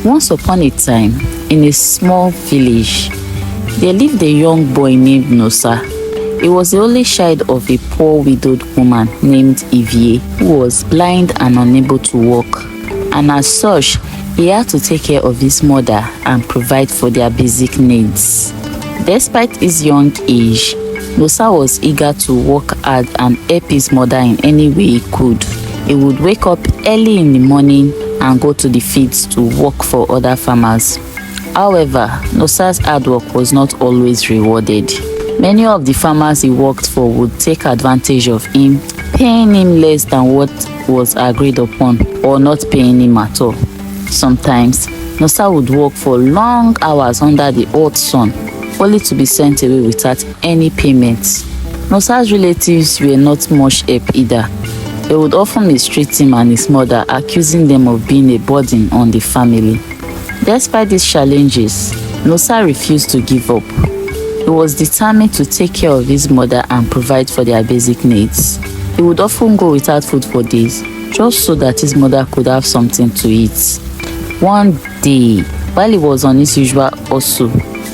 Once upon a time, in a small village, there lived a young boy named Nosa. He was the only child of a poor widowed woman named Evie, who was blind and unable to walk. And as such, he had to take care of his mother and provide for their basic needs. Despite his young age, Nosa was eager to work hard and help his mother in any way he could. He would wake up early in the morning and go to the fields to work for other farmers. However, Nosa's hard work was not always rewarded. Many of the farmers he worked for would take advantage of him, paying him less than what was agreed upon or not paying him at all. Sometimes, Nosa would work for long hours under the hot sun, only to be sent away without any payments. Nosa's relatives were not much help either. They would often mistreat him and his mother, accusing them of being a burden on the family. Despite these challenges, Nosa refused to give up. He was determined to take care of his mother and provide for their basic needs. He would often go without food for days, just so that his mother could have something to eat. One day, while he was on his usual hustle,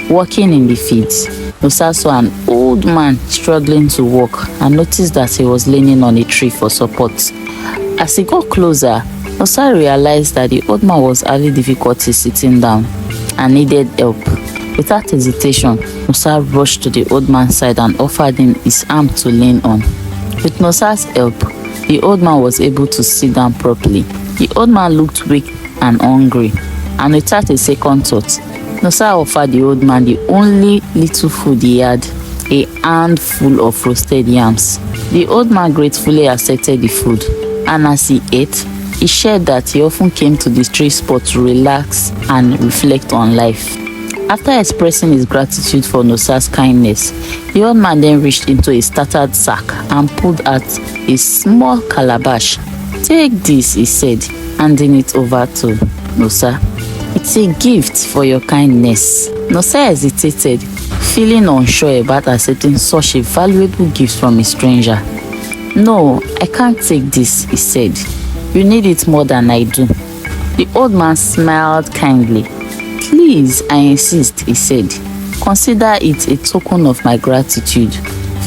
working in the fields, Nosa saw an old man struggling to walk and noticed that he was leaning on a tree for support. As he got closer, Nosa realized that the old man was having difficulty sitting down and needed help. Without hesitation, Nosa rushed to the old man's side and offered him his arm to lean on. With Nosa's help, the old man was able to sit down properly. The old man looked weak and hungry, and without a second thought, Nosa offered the old man the only little food he had, a handful of roasted yams. The old man gratefully accepted the food, and as he ate, he shared that he often came to this tree spot to relax and reflect on life. After expressing his gratitude for Nosa's kindness, the old man then reached into a tattered sack and pulled out a small calabash. "Take this," he said, handing it over to Nosa. "It's a gift for your kindness." Nosa hesitated, feeling unsure about accepting such a valuable gift from a stranger. "No, I can't take this," he said. "You need it more than I do." The old man smiled kindly. "Please, I insist," he said. "Consider it a token of my gratitude."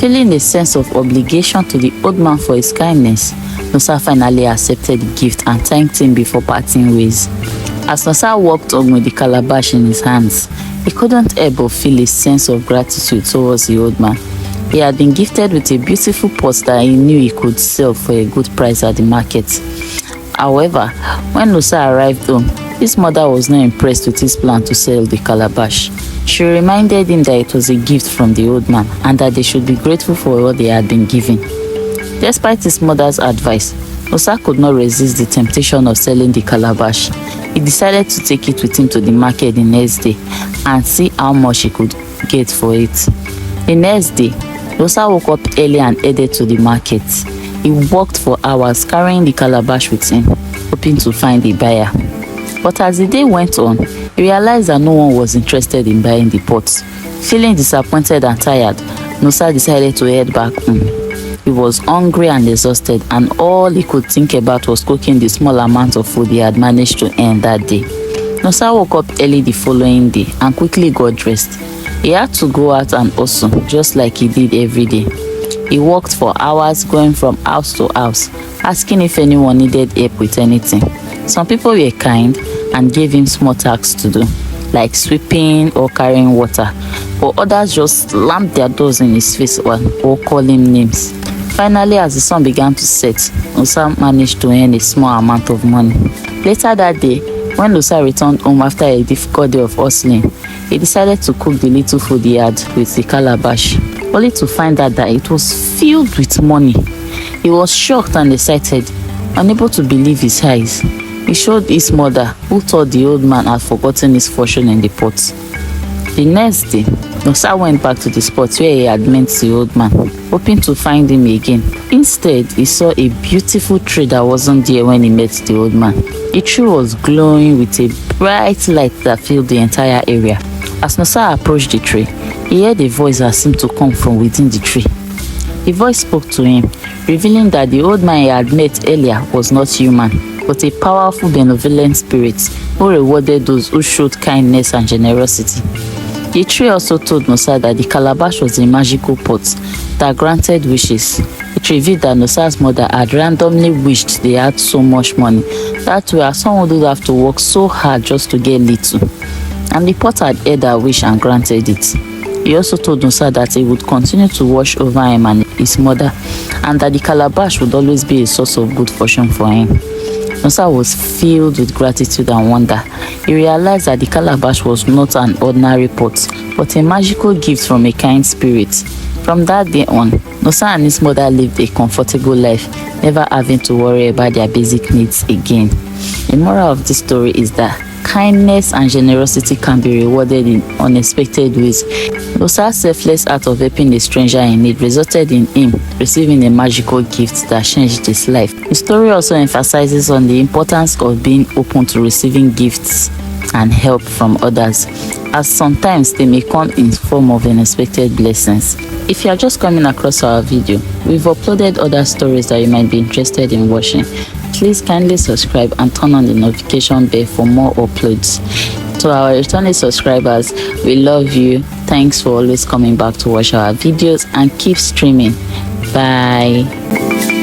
Feeling a sense of obligation to the old man for his kindness, Nosa finally accepted the gift and thanked him before parting ways. As Nosa walked on with the calabash in his hands, he couldn't help but feel a sense of gratitude towards the old man. He had been gifted with a beautiful pot that he knew he could sell for a good price at the market. However, when Nosa arrived home, his mother was not impressed with his plan to sell the calabash. She reminded him that it was a gift from the old man and that they should be grateful for what they had been given. Despite his mother's advice, Nosa could not resist the temptation of selling the calabash. He decided to take it with him to the market the next day and see how much he could get for it. The next day, Nosa woke up early and headed to the market. He walked for hours carrying the calabash with him, hoping to find a buyer. But as the day went on, he realized that no one was interested in buying the pot. Feeling disappointed and tired, Nosa decided to head back home. He was hungry and exhausted, and all he could think about was cooking the small amount of food he had managed to earn that day. Nosa woke up early the following day and quickly got dressed. He had to go out and hustle, just like he did every day. He worked for hours, going from house to house, asking if anyone needed help with anything. Some people were kind and gave him small tasks to do, like sweeping or carrying water, but others just slammed their doors in his face or called him names. Finally, as the sun began to set, Nosa managed to earn a small amount of money. Later that day, when Nosa returned home after a difficult day of hustling, he decided to cook the little food he had with the calabash, only to find out that it was filled with money. He was shocked and excited, unable to believe his eyes. He showed his mother, who thought the old man had forgotten his fortune in the pot. The next day, Nosa went back to the spot where he had met the old man, hoping to find him again. Instead, he saw a beautiful tree that wasn't there when he met the old man. The tree was glowing with a bright light that filled the entire area. As Nosa approached the tree, he heard a voice that seemed to come from within the tree. The voice spoke to him, revealing that the old man he had met earlier was not human. but a powerful benevolent spirit who rewarded those who showed kindness and generosity. The tree also told Nosa that the calabash was a magical pot that granted wishes. It revealed that Nosa's mother had randomly wished they had so much money. That way, someone would have to work so hard just to get little. And the pot had heard her wish and granted it. He also told Nosa that he would continue to watch over him and his mother, and that the calabash would always be a source of good fortune for him. Nosa was filled with gratitude and wonder. He realized that the calabash was not an ordinary pot, but a magical gift from a kind spirit. From that day on, Nosa and his mother lived a comfortable life, never having to worry about their basic needs again. The moral of this story is that kindness and generosity can be rewarded in unexpected ways. Nosa's selfless act of helping a stranger in need resulted in him receiving a magical gift that changed his life. The story also emphasizes on the importance of being open to receiving gifts and help from others, as sometimes they may come in form of unexpected blessings. If you are just coming across our video, we've uploaded other stories that you might be interested in watching. Please kindly subscribe and turn on the notification bell for more uploads. To our returning subscribers, we love you. Thanks for always coming back to watch our videos and keep streaming. Bye.